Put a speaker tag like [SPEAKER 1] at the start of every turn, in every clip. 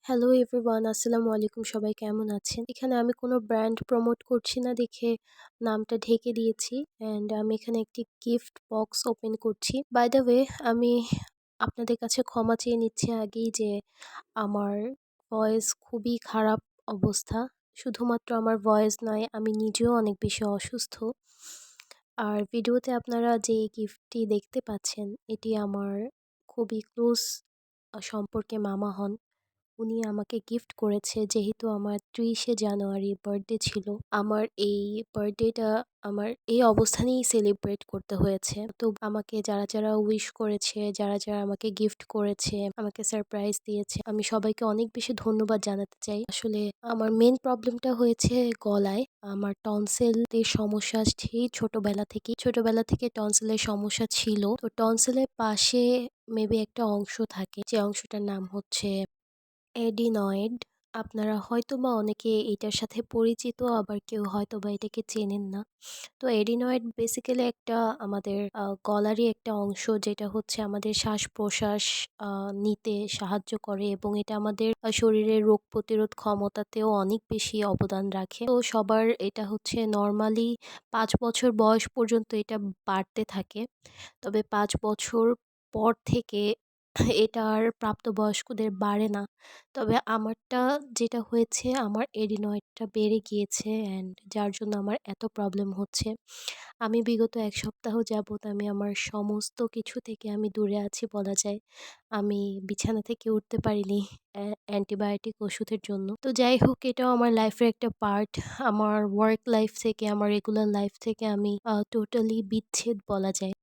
[SPEAKER 1] Hello everyone, আসসালামু আলাইকুম। সবাই কেমন আছেন? এখানে আমি কোনো ব্র্যান্ড প্রমোট করছি না দেখে নামটা ঢেকে দিয়েছি। অ্যান্ড আমি এখানে একটি গিফট বক্স ওপেন করছি। বাই দ্য ওয়ে, আমি আপনাদের কাছে ক্ষমা চেয়ে নিচ্ছি আগেই যে আমার ভয়েস খুবই খারাপ অবস্থা। শুধুমাত্র আমার ভয়েস নয়, আমি নিজেও অনেক বেশি অসুস্থ। আর ভিডিওতে আপনারা যে গিফটটি দেখতে পাচ্ছেন, এটি আমার খুবই ক্লোজ সম্পর্কে মামা হন। উনি আমাকে গিফট করেছে যেহেতু আমার ৩০শে জানুয়ারি বার্থডে ছিল। আমার এই বার্থডেটা আমার এই অবস্থানেই সেলিব্রেট করতে হয়েছে। তো আমাকে যারা উইশ করেছে, যারা আমাকে গিফট করেছে, আমাকে সারপ্রাইজ দিয়েছে, আমি সবাইকে অনেক বেশি ধন্যবাদ জানাতে চাই। আসলে আমার মেইন প্রবলেমটা হয়েছে গলায়। আমার টনসিলের সমস্যা সেই ছোটবেলা থেকে টনসিলের সমস্যা ছিল। তো টনসিলের পাশে মেবি একটা অংশ থাকে, যে অংশটার নাম হচ্ছে এডিনয়েড। আপনারা হয়তোবা অনেকে এটার সাথে পরিচিত, আবার কেউ হয়তোবা এটাকে চেনেন না। তো এডিনয়েড বেসিক্যালি একটা আমাদের গলারই একটা অংশ, যেটা হচ্ছে আমাদের শ্বাস-প্রশ্বাস নিতে সাহায্য করে এবং এটা আমাদের শরীরের রোগ প্রতিরোধ ক্ষমতাতেও অনেক বেশি অবদান রাখে। তো সবার এটা হচ্ছে নরমালি ৫ বছর বয়স পর্যন্ত এটা বাড়তে থাকে। তবে ৫ বছর পর থেকে এটা আর প্রাপ্তবয়স্কদের বাড়ে না। তবে আমারটা যেটা হয়েছে, আমার এডিনয়েডটা বেড়ে গিয়েছে অ্যান্ড যার জন্য আমার এত প্রবলেম হচ্ছে। আমি বিগত ১ সপ্তাহ যাবৎ আমি আমার সমস্ত কিছু থেকে আমি দূরে আছি বলা যায়। আমি বিছানা থেকে উঠতে পারিনি অ্যান্টিবায়োটিক ওষুধের জন্য। তো যাই হোক, এটাও আমার লাইফের একটা পার্ট। আমার ওয়ার্ক লাইফ থেকে, আমার রেগুলার লাইফ থেকে আমি টোটালি বিচ্ছেদ বলা যায়।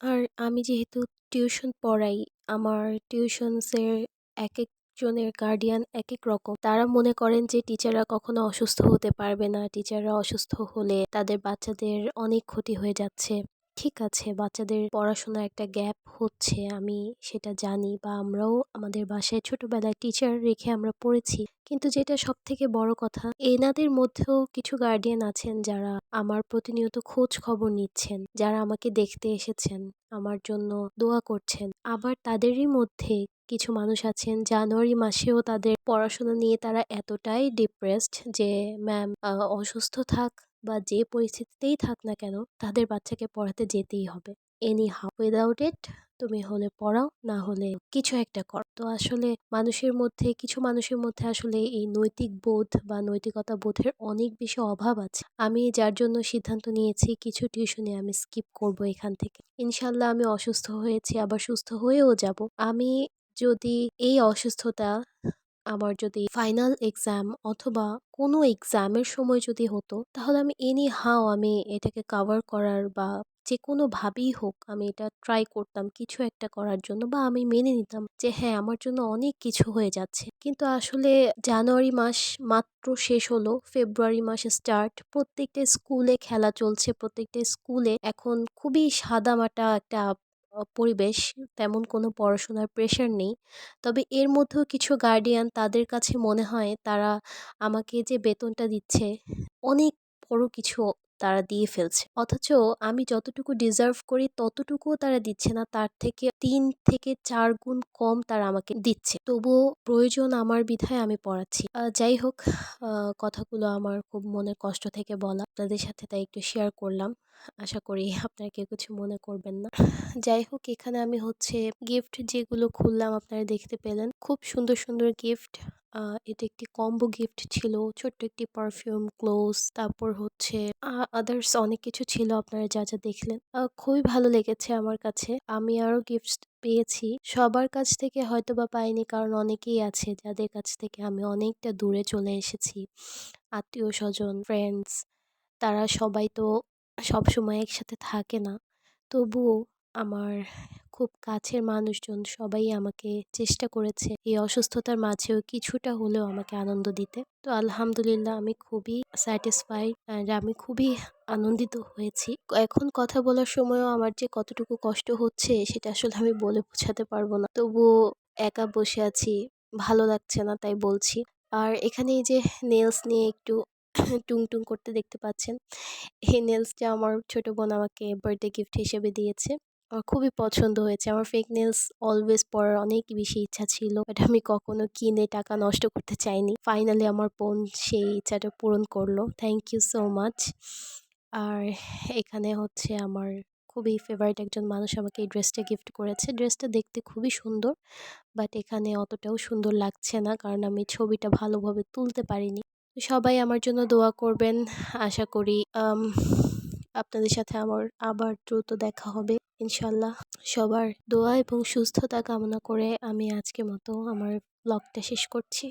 [SPEAKER 1] আর আমি যেহেতু টিউশন পড়াই, আমার টিউশনসের একেকজনের গার্ডিয়ান একেক রকম। তারা মনে করেন যে টিচাররা কখনো অসুস্থ হতে পারবে না। টিচাররা অসুস্থ হলে তাদের বাচ্চাদের অনেক ক্ষতি হয়ে যাচ্ছে। ঠিক আছে, বাচ্চাদের পড়াশোনার একটা গ্যাপ হচ্ছে, আমি সেটা জানি, বা আমরাও আমাদের বাসায় ছোটবেলায় টিচার রেখে আমরা পড়েছি। কিন্তু যেটা সবথেকে বড় কথা, এনাদের মধ্যেও কিছু গার্ডিয়ান আছেন যারা আমার প্রতিনিয়ত খোঁজ খবর নিচ্ছেন, যারা আমাকে দেখতে এসেছেন, আমার জন্য দোয়া করছেন। আবার তাদেরই মধ্যে কিছু মানুষ আছেন জানুয়ারি মাসেও তাদের পড়াশোনা নিয়ে তারা এতটাই ডিপ্রেসড যে ম্যাম অসুস্থ থাক বা যে পরিস্থিতিতেই থাক না কেন, তাদের বাচ্চাকে পড়াতে যেতেই হবে। এনি হাউ, উইদাউট ইট তুমি হলে পড়াও, না হলে কিছু একটা করো। তো আসলে কিছু মানুষের মধ্যে আসলে এই নৈতিক বোধ বা নৈতিকতা বোধের অনেক বেশি অভাব আছে। আমি যার জন্য সিদ্ধান্ত নিয়েছি কিছু টিউশনি আমি স্কিপ করব এখান থেকে। ইনশাল্লাহ আমি অসুস্থ হয়েছি, আবার সুস্থ হয়েও যাব। আমি যদি এই অসুস্থতা আমার যদি ফাইনাল এক্সাম অথবা কোনো এক্সামের সময় যদি হতো, তাহলে আমি এনি হাউ আমি এটাকে কাভার করার বা যেকোনোভাবেই হোক আমি এটা ট্রাই করতাম কিছু একটা করার জন্য, বা আমি মেনে নিতাম যে হ্যাঁ, আমার জন্য অনেক কিছু হয়ে যাচ্ছে। কিন্তু আসলে জানুয়ারি মাস মাত্র শেষ হলো, ফেব্রুয়ারি মাসে স্টার্ট। প্রত্যেকটা স্কুলে খেলা চলছে, প্রত্যেকটা স্কুলে এখন খুবই সাদামাটা একটা পরিবেশ, তেমন কোনো পড়াশোনার প্রেশার নেই। তবে এর মধ্যেও কিছু গার্ডিয়ান, তাদের কাছে মনে হয় তারা আমাকে যে বেতনটা দিচ্ছে অনেক বড় কিছু তারা দিয়ে ফেলছে। অথচ আমি যতটুকু ডিজার্ভ করি ততটুকুও তারা দিচ্ছে না, তার থেকে ৩ থেকে ৪ গুণ কম তারা আমাকে দিচ্ছে। তবুও প্রয়োজন আমার বিধায় আমি পড়াচ্ছি। যাই হোক, কথাগুলো আমার খুব মনের কষ্ট থেকে বলা, আপনাদের সাথে তাই একটু শেয়ার করলাম। আশা করি আপনারা কেউ কিছু মনে করবেন না। যাই হোক, এখানে আমি হচ্ছে গিফট যেগুলো খুললাম আপনারা দেখতে পেলেন। খুব সুন্দর, সুন্দর গিফট। এটা একটি কম্বো গিফট ছিল। ছোট্ট একটি পারফিউম, ক্লোথস, তারপর হচ্ছে আদার্স অনেক কিছু ছিল আপনারা যা দেখলেন। খুবই ভালো লেগেছে আমার কাছে। আমি আরো গিফটস পেয়েছি। সবার কাছ থেকে হয়তোবা পাইনি, কারণ অনেকেই আছে যাদের কাছ থেকে আমি অনেকটা দূরে চলে এসেছি। আত্মীয়স্বজন, ফ্রেন্ডস, তারা সবাই তো সবসময় একসাথে থাকে না। তবুও আমার খুব কাছের মানুষজন সবাই আমাকে চেষ্টা করেছে এই অসুস্থতার মাঝেও কিছুটা হলেও আমাকে আনন্দ দিতে। তো আলহামদুলিল্লাহ, আমি খুবই স্যাটিসফাইড অ্যান্ড আমি খুবই আনন্দিত হয়েছি। এখন কথা বলার সময়ও আমার যে কতটুকু কষ্ট হচ্ছে সেটা আসলে আমি বলে বোঝাতে পারবো না। তবুও একা বসে আছি, ভালো লাগছে না, তাই বলছি। আর এখানে এই যে নেলস নিয়ে একটু টুংটুং করতে দেখতে পাচ্ছেন। এই নেলসটা আমার ছোট বোন আমাকে বার্থডে গিফট হিসেবে দিয়েছে। আমার খুবই পছন্দ হয়েছে। আমার ফেক নেলস অলওয়েজ পরার অনেক বেশি ইচ্ছা ছিল। বাট আমি কখনো কিনে টাকা নষ্ট করতে চাইনি। ফাইনালি আমার বোন সেই ইচ্ছাটা পূরণ করলো। Thank you so much. আর এখানে হচ্ছে আমার খুবই ফেভারিট একজন মানুষ আমাকে এই ড্রেসটা গিফট করেছে। ড্রেসটা দেখতে খুবই সুন্দর। বাট এখানে অতটাও সুন্দর লাগছে না কারণ আমি ছবিটা ভালোভাবে তুলতে পারিনি। তো সবাই আমার জন্য দোয়া করবেন। আশা করি আপনাদের সাথে আমার আবার দ্রুত দেখা হবে ইনশাল্লাহ। সবার দোয়া এবং সুস্থতা কামনা করে আমি আজকের মতো আমার ব্লগটা শেষ করছি।